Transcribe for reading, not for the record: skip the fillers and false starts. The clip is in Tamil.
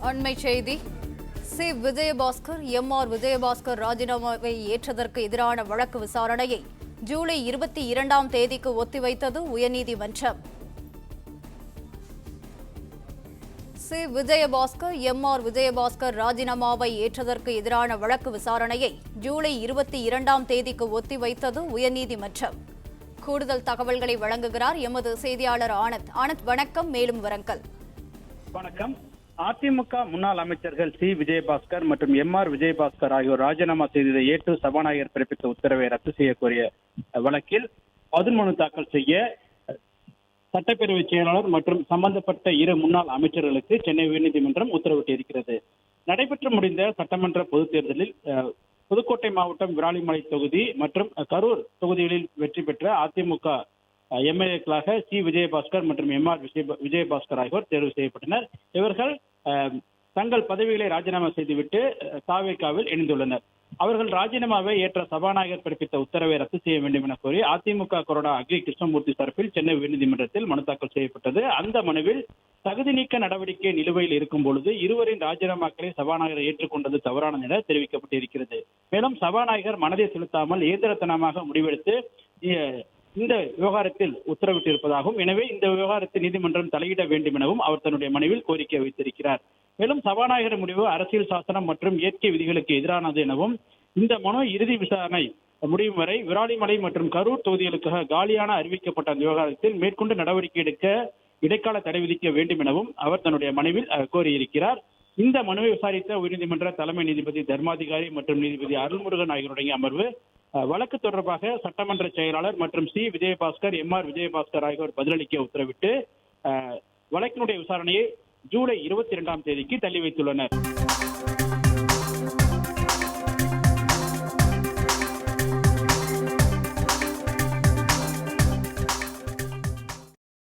அண்மை செய்தி. C Vijayabaskar MR. விஜயபாஸ்கர் ராஜினாமாவை ஏற்றதற்கு எதிரான வழக்கு விசாரணையை ஜூலை 22ஆம் தேதிக்கு ஒத்திவைத்தது உயர்நீதிமன்றம். C Vijayabaskar MR. விஜயபாஸ்கர் ராஜினாமாவை ஏற்றதற்கு எதிரான வழக்கு விசாரணையை ஜூலை 22ஆம் தேதிக்கு ஒத்திவைத்தது உயர்நீதிமன்றம். கூடுதல் தகவல்களை வழங்குகிறார் எமது செய்தியாளர் ஆனந்த். ஆனந்த், வணக்கம். மேலும் விவரங்கள். வணக்கம். அதிமுக முன்னாள் அமைச்சர்கள் சி விஜயபாஸ்கர் மற்றும் எம்.ஆர். விஜயபாஸ்கர் ஆகியோர் ராஜினாமா செய்ததை ஏற்று சபாநாயகர் பிறப்பித்த உத்தரவை ரத்து செய்ய கோரிய வழக்கில் பதில் மனு தாக்கல் செய்ய சட்டப்பேரவை செயலாளர் மற்றும் சம்பந்தப்பட்ட இரு முன்னாள் அமைச்சர்களுக்கு சென்னை உயர்நீதிமன்றம் உத்தரவிட்டிருக்கிறது. நடைபெற்று முடிந்த சட்டமன்ற பொதுத் தேர்தலில் புதுக்கோட்டை மாவட்டம் விராலிமலை தொகுதி மற்றும் கரூர் தொகுதிகளில் வெற்றி பெற்ற அதிமுக எம்எல்ஏக்களாக சி விஜயபாஸ்கர் மற்றும் எம்.ஆர். விஜயபாஸ்கர் ஆகியோர் தேர்வு செய்யப்பட்டனர். இவர்கள் தங்கள் பதவிகளை ராஜினாமா செய்துவிட்டு தாவேகாவில் இணைந்துள்ளனர். அவர்கள் ராஜினாமாவை ஏற்ற சபாநாயகர் பிறப்பித்த உத்தரவை ரத்து செய்ய வேண்டும் என கோரி அதிமுக கொறடா அக்ரி கிருஷ்ணமூர்த்தி தரப்பில் சென்னை உயர்நீதிமன்றத்தில் மனு தாக்கல் செய்யப்பட்டது. அந்த மனுவில் தகுதி நீக்க நடவடிக்கை நிலுவையில் இருக்கும் பொழுது இருவரின் ராஜினாமாக்களை சபாநாயகர் ஏற்றுக்கொண்டது தவறானது என தெரிவிக்கப்பட்டிருக்கிறது. மேலும் சபாநாயகர் மனதை செலுத்தாமல் இயந்திரத்தனமாக முடிவெடுத்து இந்த விவகாரத்தில் உத்தரவிட்டிருப்பதாகவும், எனவே இந்த விவகாரத்தில் நீதிமன்றம் தலையிட வேண்டும் எனவும் அவர் தன்னுடைய மனுவில் கோரிக்கை வைத்திருக்கிறார். மேலும் சபாநாயகர் முடிவு அரசியல் சாசனம் மற்றும் இயற்கை விதிகளுக்கு எதிரானது எனவும், இந்த மனு இறுதி விசாரணை முடியும் வரை விராலிமலை மற்றும் கரூர் தொகுதிகளுக்காக காலியான அறிவிக்கப்பட்ட அந்த விவகாரத்தில் மேற்கொண்டு நடவடிக்கை எடுக்க இடைக்கால தடை விதிக்க வேண்டும் எனவும் அவர் தன்னுடைய மனுவில் கோரியிருக்கிறார். இந்த மனுவை விசாரித்த உயர்நீதிமன்ற தலைமை நீதிபதி தர்மாதிகாரி மற்றும் நீதிபதி அருள்முருகன் ஆகியோருடைய அமர்வு வழக்கு தொடர்பாக சட்டமன்ற செயலாளர் மற்றும் சி விஜயபாஸ்கர் எம்.ஆர். விஜயபாஸ்கர் ஆகியோர் பதிலளிக்க உத்தரவிட்டு வழக்கினுடைய விசாரணையை ஜூலை 22ஆம் தேதிக்கு தள்ளி வைத்துள்ளனர்.